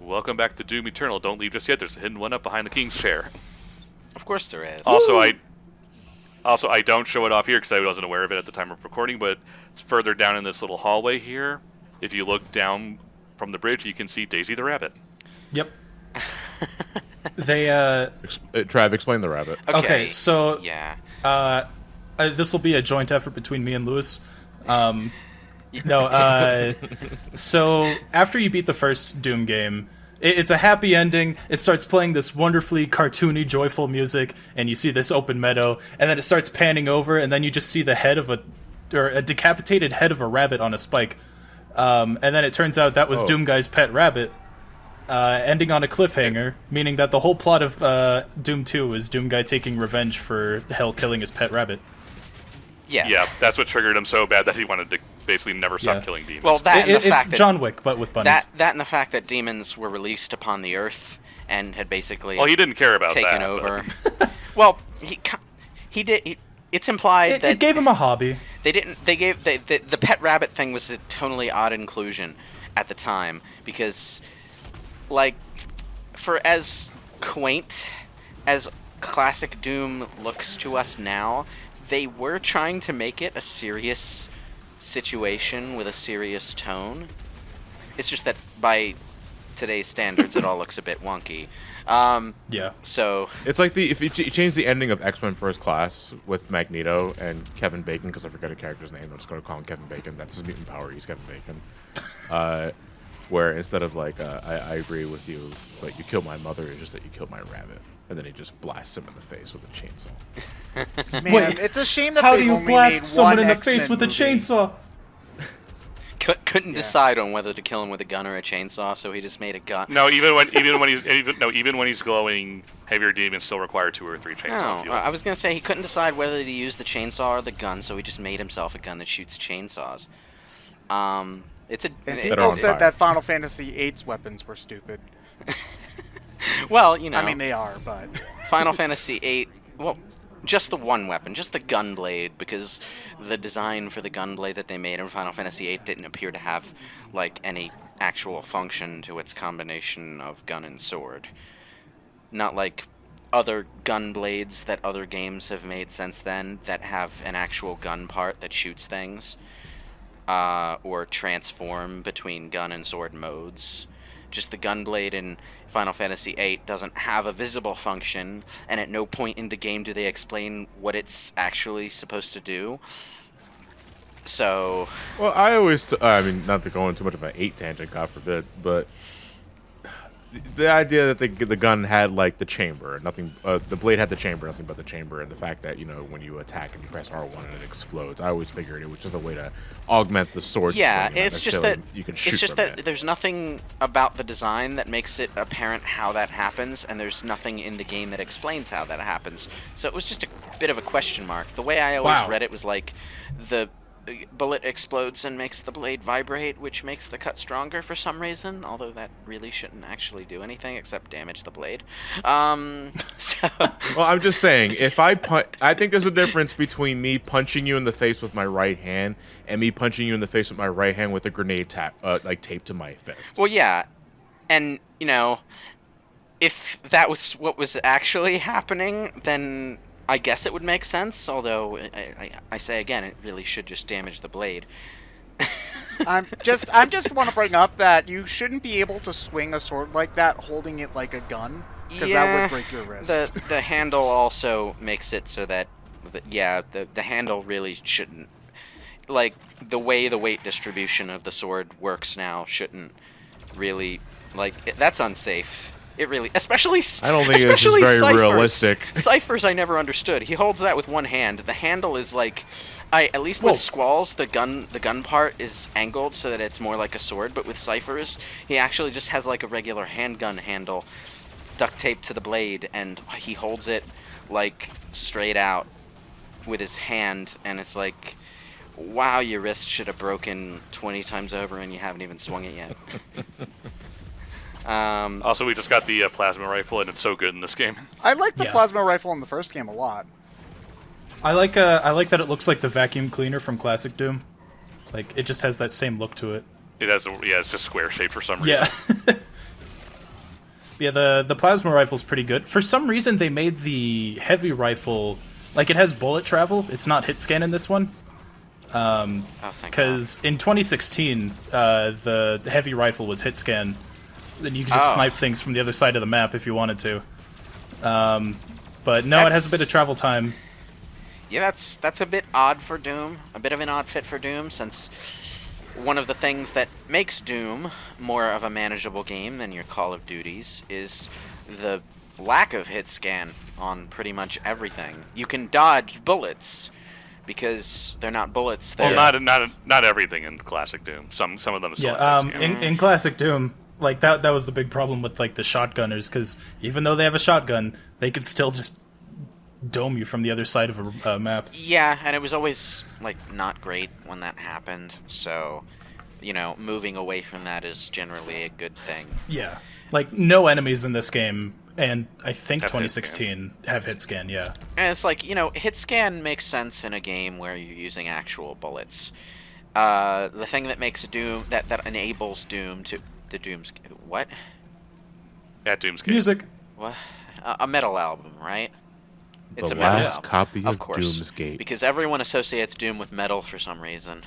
Welcome back to Doom Eternal. Don't leave just yet. There's a hidden one up behind the king's chair. Of course there is. Also, I don't show it off here because I wasn't aware of it at the time of recording, but it's further down in this little hallway here. If you look down from the bridge, you can see Daisy the rabbit. Yep. They, Trav, explain the rabbit. Okay, so... Yeah. This will be a joint effort between me and Lewis. So after you beat the first Doom game, it's a happy ending. It starts playing this wonderfully cartoony, joyful music, and you see this open meadow, and then it starts panning over, and then you just see the head of a decapitated head of a rabbit on a spike. And then it turns out that was Doom Guy's pet rabbit, ending on a cliffhanger, meaning that the whole plot of Doom 2 is Doom Guy taking revenge for Hell killing his pet rabbit. Yeah, that's what triggered him so bad that he wanted to basically never stop killing demons. Well, It's John Wick, but with bunnies. That and the fact that demons were released upon the Earth and had basically he didn't care about taken that, over. Well, he did. It's implied that it gave him a hobby. They didn't. They gave the pet rabbit thing was a totally odd inclusion at the time because, like, for as quaint as classic Doom looks to us now, they were trying to make it a serious situation with a serious tone. It's just that by today's standards, it all looks a bit wonky. Yeah. So it's like if you change the ending of X-Men First Class with Magneto and Kevin Bacon, because I forget a character's name, I'm just going to call him Kevin Bacon. That's his mutant power. He's Kevin Bacon. Where instead of like, I agree with you, but you killed my mother, it's just that you killed my rabbit. And then he just blasts him in the face with a chainsaw. Man, Wait, it's a shame that how they've do you only blast made someone one in the X-Men face with a movie. chainsaw? couldn't decide on whether to kill him with a gun or a chainsaw, so he just made a gun. No, even when he's glowing, heavier demons still require 2 or 3 chainsaw fuel. I was gonna say he couldn't decide whether to use the chainsaw or the gun, so he just made himself a gun that shoots chainsaws. And people said that Final Fantasy VIII's weapons were stupid. Well, you know. I mean, they are, but... Final Fantasy VIII, well, just the one weapon, just the gunblade, because the design for the gunblade that they made in Final Fantasy VIII didn't appear to have, like, any actual function to its combination of gun and sword. Not like other gunblades that other games have made since then that have an actual gun part that shoots things, or transform between gun and sword modes. Just the gunblade in Final Fantasy VIII doesn't have a visible function, and at no point in the game do they explain what it's actually supposed to do. So... Well, I always... I mean, not to go into too much of an 8 tangent, God forbid, but... The idea that the gun had, like, the chamber, nothing... the blade had the chamber, nothing but the chamber, and the fact that, you know, when you attack and you press R1 and it explodes, I always figured it was just a way to augment the sword. Yeah, swing, it's just that... You can shoot it's just from that it. there's nothing about the design that makes it apparent how that happens, and there's nothing in the game that explains how that happens. So it was just a bit of a question mark. The way I always read it was like, the bullet explodes and makes the blade vibrate, which makes the cut stronger for some reason, although that really shouldn't actually do anything except damage the blade. Well, I'm just saying, if I think there's a difference between me punching you in the face with my right hand and me punching you in the face with my right hand with a grenade taped to my fist. Well, yeah, and, you know, if that was what was actually happening, then I guess it would make sense, although I say again, it really should just damage the blade. I just want to bring up that you shouldn't be able to swing a sword like that holding it like a gun, because that would break your wrist. The handle also makes it so that, the handle really shouldn't, like, the way the weight distribution of the sword works now shouldn't really, like, that's unsafe. It really, especially I don't think it's very realistic. Cypher's I never understood. He holds that with one hand. The handle is like, at least with Squall's, the gun part is angled so that it's more like a sword. But with Cypher's, he actually just has like a regular handgun handle, duct taped to the blade, and he holds it like straight out with his hand, and it's like, wow, your wrist should have broken 20 times over, and you haven't even swung it yet. Also, we just got the plasma rifle, and it's so good in this game. I like the plasma rifle in the first game a lot. I like that it looks like the vacuum cleaner from Classic Doom. Like, it just has that same look to it. It has, it's just square shaped for some reason. Yeah. Yeah, the plasma rifle's pretty good. For some reason, they made the heavy rifle like it has bullet travel. It's not hit scan in this one. Oh, thank God. Because in 2016, the heavy rifle was hit scan, and you could just snipe things from the other side of the map if you wanted to. But no, it has a bit of travel time. Yeah, that's a bit odd for Doom. A bit of an odd fit for Doom, since one of the things that makes Doom more of a manageable game than your Call of Duties is the lack of hit scan on pretty much everything. You can dodge bullets because they're not bullets. They're not everything in classic Doom. Some of them still Yeah, have hit scan. in classic Doom, like that was the big problem with like the shotgunners, because even though they have a shotgun, they could still just dome you from the other side of a map. Yeah, and it was always like not great when that happened. So, moving away from that is generally a good thing. Yeah, like no enemies in this game, and I think Have 2016 have hit scan. Yeah, And it's like, hit scan makes sense in a game where you're using actual bullets. The thing that makes Doom that enables Doom to the Doom's what? At Doom's game. music. What? A metal album, right? It's The a metal last album. copy of course, Doomsgate. because everyone associates Doom with metal for some reason.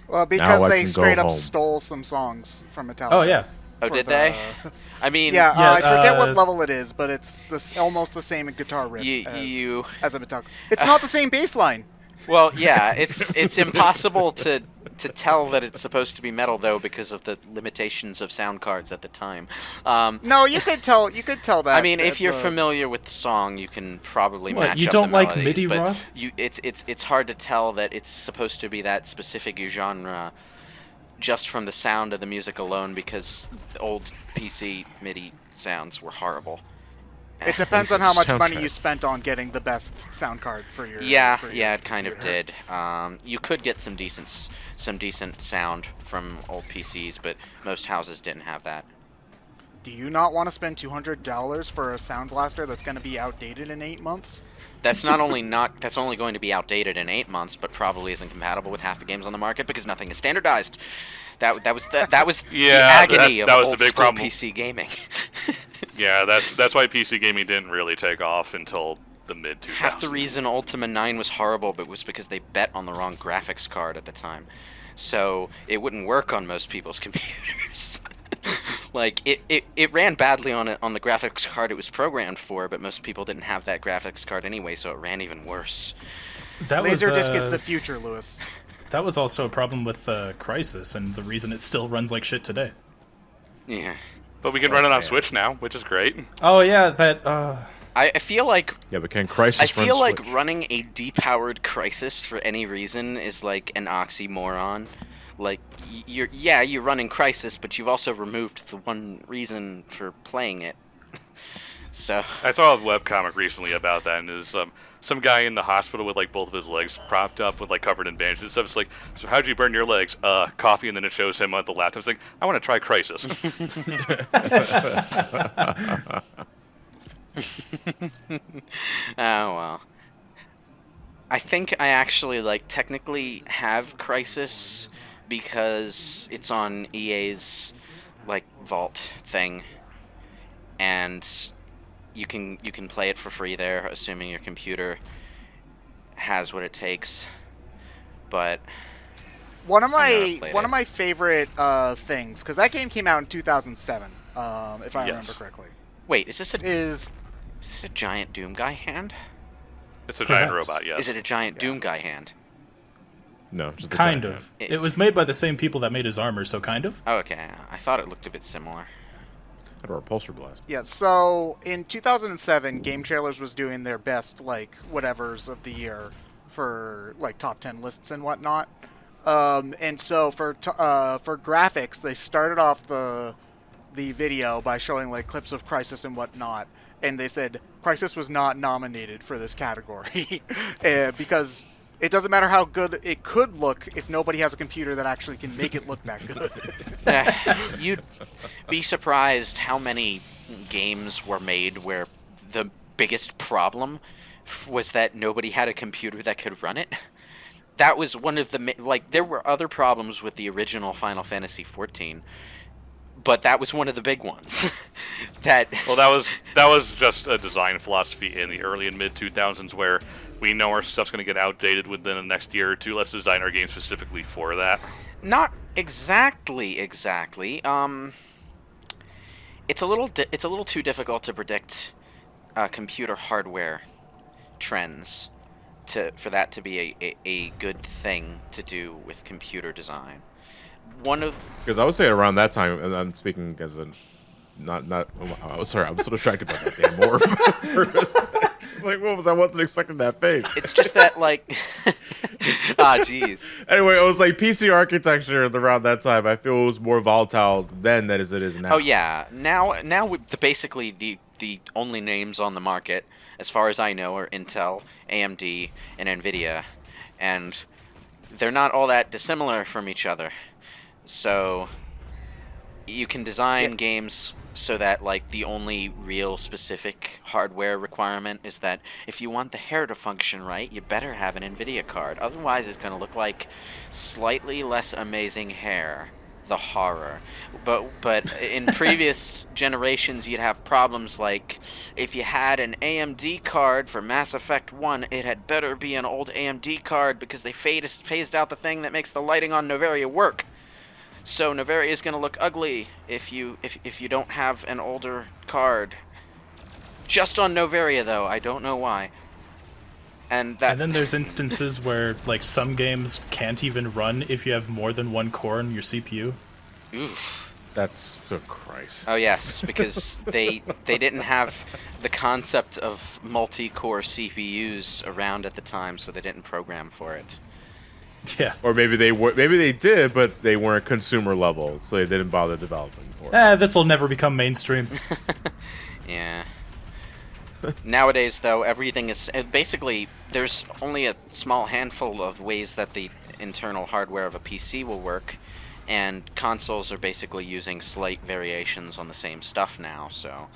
Well, because Now I they can go straight up home. stole some songs from Metallica. Oh yeah, Oh, for did the- they? I mean, Yeah, Yeah, I forget what level it is, but it's almost the same guitar riff you as a Metallica. It's not the same bass line. Well, yeah, it's impossible to tell that it's supposed to be metal though because of the limitations of sound cards at the time. No, you could tell. You could tell that. I mean, if at you're the- familiar with the song, you can probably What, match you up don't the like melodies, MIDI but rock? it's hard to tell that it's supposed to be that specific genre just from the sound of the music alone, because the old PC MIDI sounds were horrible. It depends on how much money Soundtrack. you spent on getting the best sound card for your. Yeah, for your yeah, it kind of computer. did. You could get some decent sound from old PCs, but most houses didn't have that. Do you not want to spend $200 for a sound blaster that's going to be outdated in 8 months? That's that's only going to be outdated in 8 months, but probably isn't compatible with half the games on the market because nothing is standardized. That was the Yeah, agony that of was the old big school problem. PC gaming. Yeah, that's why PC gaming didn't really take off until the mid 2000s. Half the reason Ultima 9 was horrible, but was because they bet on the wrong graphics card at the time, so it wouldn't work on most people's computers. Like it ran badly on the graphics card it was programmed for, but most people didn't have that graphics card anyway, so it ran even worse. that was Laserdisc is the future, Lewis. that was also a problem with Crisis, and the reason it still runs like shit today. Yeah. But we can run it on Okay. Switch now, which is great. Oh yeah, that. I feel like Yeah, but can Crisis run like Switch? running a depowered Crisis for any reason is like an oxymoron. Like you're running Crisis, but you've also removed the one reason for playing it. So I saw a webcomic recently about that, and there's some guy in the hospital with like both of his legs propped up with like covered in bandages and stuff. It's like, so how'd you burn your legs? Coffee, and then it shows him on the laptop. It's like, I want to try Crisis. oh well. I think I actually like technically have Crisis because it's on EA's like Vault thing, and you can play it for free there, assuming your computer has what it takes. But One of I've never my played one it. of my favorite things, because that game came out in 2007, if I Yes. remember correctly, wait, is this is a giant Doom guy hand? It's a giant Perhaps. robot, yes. Is it a giant Doom guy hand? No, just the Kind giant of. It- It was made by the same people that made his armor, so kind of. Oh, okay. I thought it looked a bit similar. hand. Or a repulsor blast. yeah. So in 2007, Game Trailers was doing their best like whatevers of the year for like top 10 lists and whatnot. And so for graphics, they started off the video by showing like clips of Crysis and whatnot, and they said Crysis was not nominated for this category because it doesn't matter how good it could look if nobody has a computer that actually can make it look that good. You'd be surprised how many games were made where the biggest problem was that nobody had a computer that could run it. That was one of the like. There were other problems with the original Final Fantasy XIV, but that was one of the big ones. that Well, that was just a design philosophy in the early and mid 2000s where we know our stuff's going to get outdated within the next year or two. Let's design our game specifically for that. Not exactly. It's a little too difficult to predict computer hardware trends for that to be a good thing to do with computer design. Because I would say around that time, and I'm speaking as a not. Oh, sorry, I'm so distracted by that damn orb. For a sec. It's like, what was I wasn't expecting that face. It's just that like, jeez. Anyway, it was like PC architecture around that time. I feel it was more volatile then than as it is now. Oh yeah, now with basically the only names on the market, as far as I know, are Intel, AMD, and Nvidia, and they're not all that dissimilar from each other. So you can design games so that like the only real specific hardware requirement is that if you want the hair to function right, you better have an Nvidia card. Otherwise, it's going to look like slightly less amazing hair. The horror. But in previous generations, you'd have problems like if you had an AMD card for Mass Effect 1, it had better be an old AMD card because they phased out the thing that makes the lighting on Novaria work. So Novaria is going to look ugly if you don't have an older card. Just on Novaria, though. I don't know why. And then there's instances where like some games can't even run if you have more than one core in your CPU. Oof. That's so Christ. Oh yes, because they didn't have the concept of multi-core CPUs around at the time, so they didn't program for it. Yeah. Or maybe they did, but they weren't consumer level, so they didn't bother developing for it. This will never become mainstream. Yeah. Nowadays, though, everything is basically there's only a small handful of ways that the internal hardware of a PC will work, and consoles are basically using slight variations on the same stuff now. So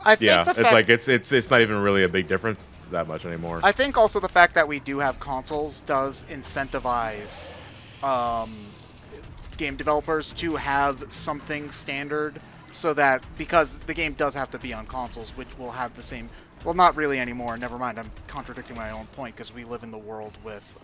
I think Yeah, it's like it's not even really a big difference that much anymore. I think also the fact that we do have consoles does incentivize game developers to have something standard, so that because the game does have to be on consoles, which will have the same. Well, not really anymore. Never mind. I'm contradicting my own point because we live in the world with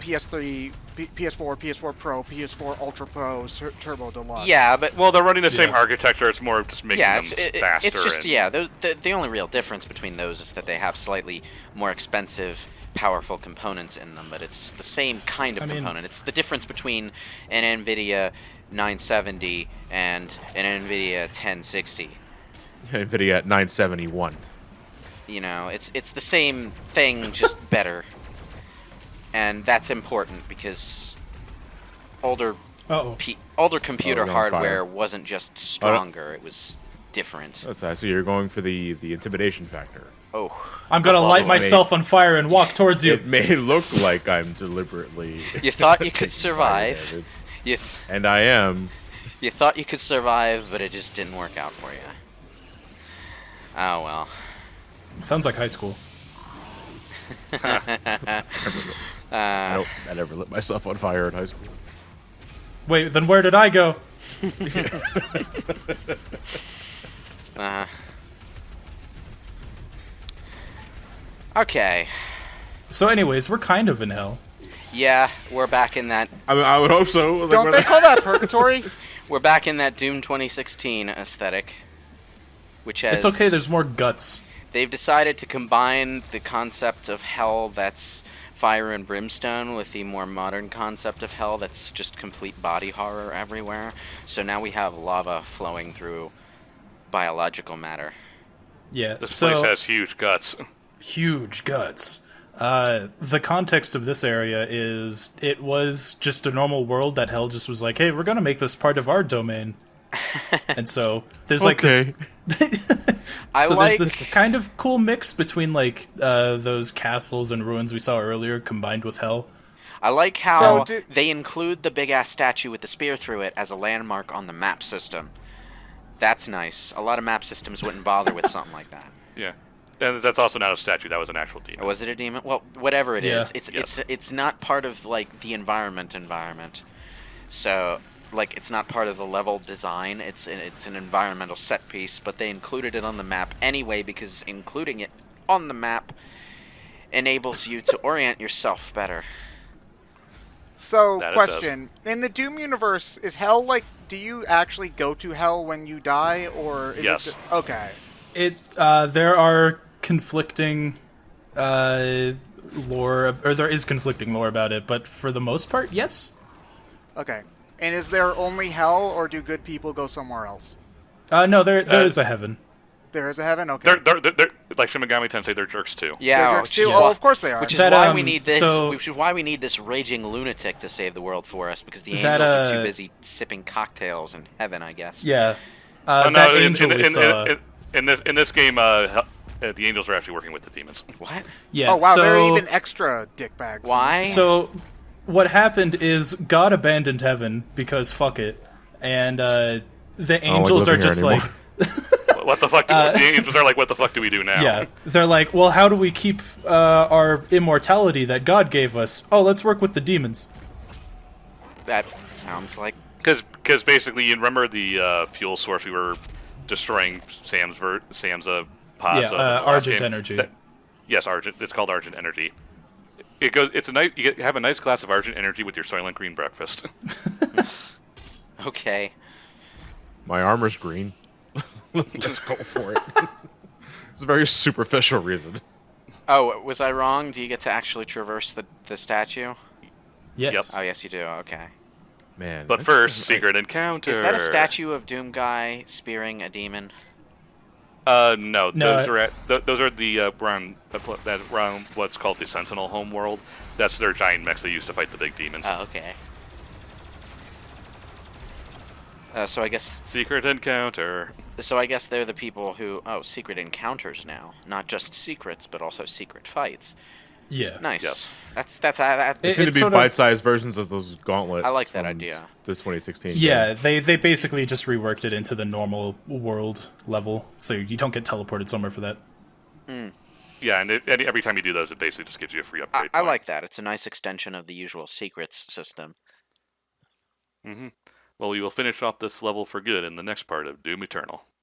PS3, PS4, PS4 Pro, PS4 Ultra Pro, Turbo Deluxe. yeah, but Well, they're running the same architecture. It's more of just making yeah, them it's faster. just and, the only real difference between those is that they have slightly more expensive, powerful components in them, but it's the same kind of component. It's the difference between an NVIDIA 970 and an NVIDIA 1060. NVIDIA at 971. You know, it's the same thing, just better. And that's important because older computer Oh, you're on hardware fire. wasn't just stronger, it was different. That's nice. So you're going for the intimidation factor. Oh, I'm gonna light It myself on fire and walk towards you. It may look like I'm deliberately. you thought you taking could fire survive. damage, You, and I am. you thought you could survive, but it just didn't work out for you. Oh well. Sounds like high school. I never lit myself on fire in high school. Wait, then where did I go? Okay. So, anyways, we're kind of in hell. Yeah, we're back in that. I mean, I would hope so. Like, Don't where they the- call that purgatory? We're back in that Doom 2016 aesthetic, which has. It's okay, there's more guts. They've decided to combine the concept of hell that's fire and brimstone with the more modern concept of hell that's just complete body horror everywhere. So now we have lava flowing through biological matter. Yeah, this so place has huge guts. huge guts. The context of this area is it was just a normal world that hell just was like, hey, we're gonna make this part of our domain. And so there's like Okay. this I so like. there's this kind of cool mix between like those castles and ruins we saw earlier combined with hell. I like how So they include the big ass statue with the spear through it as a landmark on the map system. That's nice. A lot of map systems wouldn't bother with something like that. Yeah. And that's also not a statue. That was an actual demon. Was it a demon? Well, whatever it Yeah. is, it's not part of like the environment. So, like, it's not part of the level design. It's an environmental set piece, but they included it on the map anyway because including it on the map enables you to orient yourself better. So, That it does. question: in the Doom universe, is hell like? Do you actually go to hell when you die, or is Yes. it? Okay. There are conflicting lore, or there is conflicting lore about it, but for the most part, yes. Okay. And is there only hell, or do good people go somewhere else? No, there is a heaven. There is a heaven. Okay. They're like Shimigami Tensei, they're jerks too. Yeah, They're jerks which too? is Oh, why- of course they are. Which is That, why we need this. so- Which is why we need this raging lunatic to save the world for us, because the That, angels are too busy sipping cocktails in heaven, I guess. Yeah. Oh, That no, angel we saw. in this game, the angels are actually working with the demons. What? Yeah. Oh wow, so, they're even extra dickbags. Why? So, what happened is God abandoned heaven because fuck it, and the angels are living here just anymore. like, What the fuck? The angels are like, what the fuck do we do now? yeah, they're like, well, how do we keep our immortality that God gave us? Oh, let's work with the demons. That sounds like. Because basically, you remember the fuel source we were destroying Sam's pods Yeah, of in the last Argent game? energy. Yes, Argent. It's called Argent Energy. It goes. It's a nice. You have a nice glass of Argent Energy with your Soylent Green breakfast. Okay. My armor's green. Let's go for it. It's a very superficial reason. Oh, was I wrong? Do you get to actually traverse the statue? Yes. Yep. Oh, yes, you do. Okay. Man. But that's first, just, secret encounter. Is that a statue of Doom Guy spearing a demon? No, No, those are those are the around what's called the Sentinel homeworld. That's their giant mechs they use to fight the big demons. Oh, okay. So I guess Secret encounter. they're the people who secret encounters now, not just secrets, but also secret fights. Yeah. Nice. Yes. That's They It- seem to it's be sort of- bite-sized versions of those gauntlets. I like that from idea. The 2016 Yeah, game. they basically just reworked it into the normal world level, so you don't get teleported somewhere for that. Yeah, and every time you do those, it basically just gives you a free upgrade. I point. like that. It's a nice extension of the usual secrets system. Well, we will finish off this level for good in the next part of Doom Eternal.